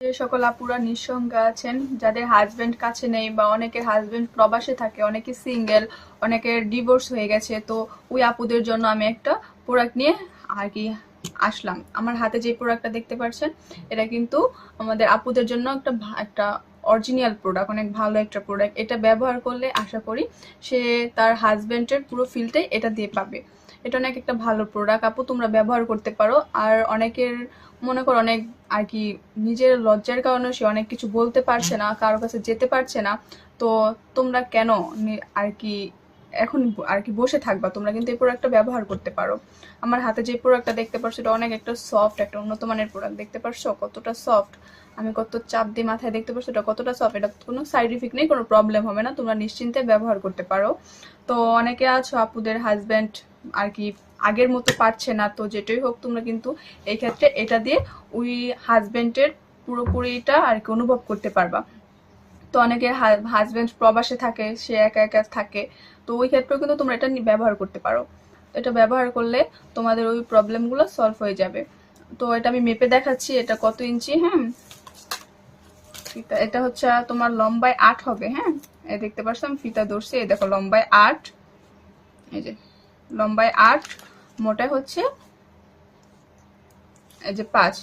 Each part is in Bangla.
যে সকল আপুরা নিঃসঙ্গ আছেন, যাদের হাজবেন্ড কাছে নেই বা অনেকের হাজবেন্ড প্রবাসে থাকে, অনেকে সিঙ্গেল, অনেকের ডিভোর্স হয়ে গেছে, তো ওই আপুদের জন্য আমি একটা প্রোডাক্ট নিয়ে আর কি আসলাম। আমার হাতে যে প্রোডাক্টটা দেখতে পাচ্ছেন, এটা কিন্তু আমাদের আপুদের জন্য একটা অরিজিনাল প্রোডাক্ট, অনেক ভালো একটা প্রোডাক্ট। এটা ব্যবহার করলে আশা করি সে তার হাজবেন্ডের পুরো ফিলটাই এটা দিয়ে পাবে। এটা অনেক একটা ভালো প্রোডাক্ট আপু, তোমরা ব্যবহার করতে পারো। আর অনেকের মনে করো অনেক আর কি নিজের লজ্জার কারণে সে অনেক কিছু বলতে পারছে না, কারো কাছে যেতে পারছে না, তো তোমরা কেন আর কি এখন আর কি বসে থাকবা? তোমরা কিন্তু এই প্রোডাক্টটা ব্যবহার করতে পারো। আমার হাতে যে প্রোডাক্টটা দেখতে পাচ্ছ, এটা অনেক একটা সফট, একটা উন্নত মানের প্রোডাক্ট। দেখতে পারছো কতটা সফট? আমি কত চাপ দিয়ে মাথায় দেখতে পাচ্ছ এটা কতটা সফট। এটা কোনো সাইড ইফেক্ট নেই, কোনো প্রবলেম হবে না, তোমরা নিশ্চিন্তে ব্যবহার করতে পারো। তো অনেকে আছো আপুদের হাজব্যান্ড আর কি আগের মতো পারছে না, তো যেটাই হোক তোমরা কিন্তু এই ক্ষেত্রে এটা দিয়ে ওই হাজবেন্ডের পুরোপুরিটা আর কি অনুভব করতে পারবা। তো অনেকের হাজবেন্ড প্রবাসে থাকে, সে একা একা থাকে, তো ওই ক্ষেত্রেও কিন্তু তোমরা এটা ব্যবহার করতে পারো। তো এটা ব্যবহার করলে তোমাদের ওই প্রবলেমগুলো সলভ হয়ে যাবে। তো এটা আমি মেপে দেখাচ্ছি এটা কত ইঞ্চি। হ্যাঁ, এটা হচ্ছে তোমার লম্বায় 8 হবে। হ্যাঁ, এই দেখতে পাচ্ছ আমি ফিতা ধরছি, এই দেখো লম্বায় 8, এই যে লম্বায় 8, মোটায় হচ্ছে এই যে 5,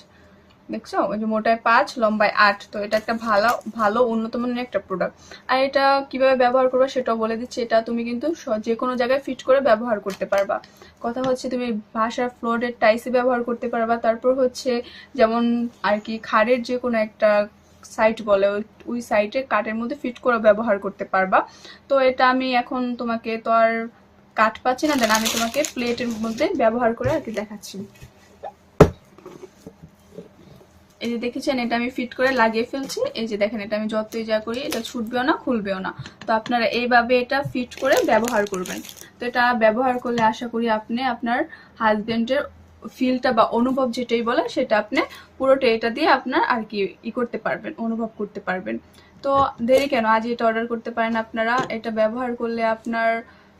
দেখছো ওই যে মোটায় 5, লম্বায় 8। তো এটা একটা ভালো ভালো উন্নত মানের একটা প্রোডাক্ট। আর এটা কিভাবে ব্যবহার করবে সেটাও বলে দিচ্ছি। এটা তুমি কিন্তু যে কোনো জায়গায় ফিট করে ব্যবহার করতে পারবা। কথা হচ্ছে তুমি বাসার ফ্লোরের টাইসে ব্যবহার করতে পারবা, তারপর হচ্ছে যেমন আর কি খাড়ের যে কোনো একটা সাইট বলে, ওই সাইটে কাঠের মধ্যে ফিট করে ব্যবহার করতে পারবা। তো এটা আমি এখন তোমাকে তো আর কাঠ পাচ্ছি না, দেন আমি তোমাকে প্লেটের মধ্যে ব্যবহার করে আর কি দেখাচ্ছি। এই যে দেখেছেন এটা আমি ফিট করে লাগিয়ে ফেলছি। এই যে দেখেন এটা আমি যতই যা করি এটা ছুটবেও না, খুলবেও না। তো আপনারা এইভাবে এটা ফিট করে ব্যবহার করবেন। তো এটা ব্যবহার করলে আশা করি আপনি আপনার হাজবেন্ডের ফিলটা বা অনুভব যেটাই বলেন সেটা আপনি পুরোটা এটা দিয়ে আপনার আর কি করতে পারবেন, অনুভব করতে পারবেন। তো দেরি কেন, আজ এটা অর্ডার করতে পারেন আপনারা। এটা ব্যবহার করলে আপনার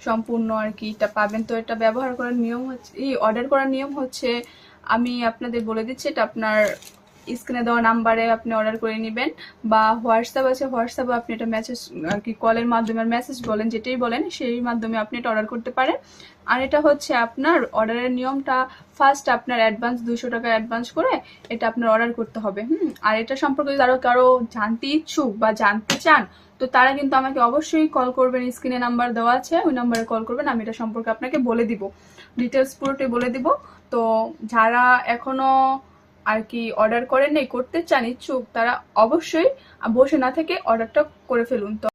সম্পূর্ণ আর কি এটা পাবেন। তো এটা ব্যবহার করার নিয়ম হচ্ছে, অর্ডার করার নিয়ম হচ্ছে, আমি আপনাদের বলে দিচ্ছি। এটা আপনার স্ক্রিনে দেওয়া নাম্বারে আপনি অর্ডার করে নেবেন, বা হোয়াটসঅ্যাপ আছে, হোয়াটসঅ্যাপে আপনি এটা মেসেজ আর কি কলের মাধ্যমে মেসেজ বলেন, যেটাই বলেন সেই মাধ্যমে আপনি এটা অর্ডার করতে পারেন। আর এটা হচ্ছে আপনার অর্ডারের নিয়মটা, ফার্স্ট আপনার অ্যাডভান্স 200 টাকা অ্যাডভান্স করে এটা আপনার অর্ডার করতে হবে। আর এটা সম্পর্কে যদি কারো জানতে ইচ্ছুক বা জানতে চান, তো তারা কিন্তু আমাকে অবশ্যই কল করবেন। স্ক্রিনে নাম্বার দেওয়া আছে, ওই নাম্বারে কল করবেন, আমি এটা সম্পর্কে আপনাকে বলে দিব, ডিটেলস পুরোটাই বলে দিব। তো যারা এখনো আর কি অর্ডার করেন নাই, করতে চান, ইচ্ছুক, তারা অবশ্যই বসে না থেকে অর্ডারটা করে ফেলুন। তো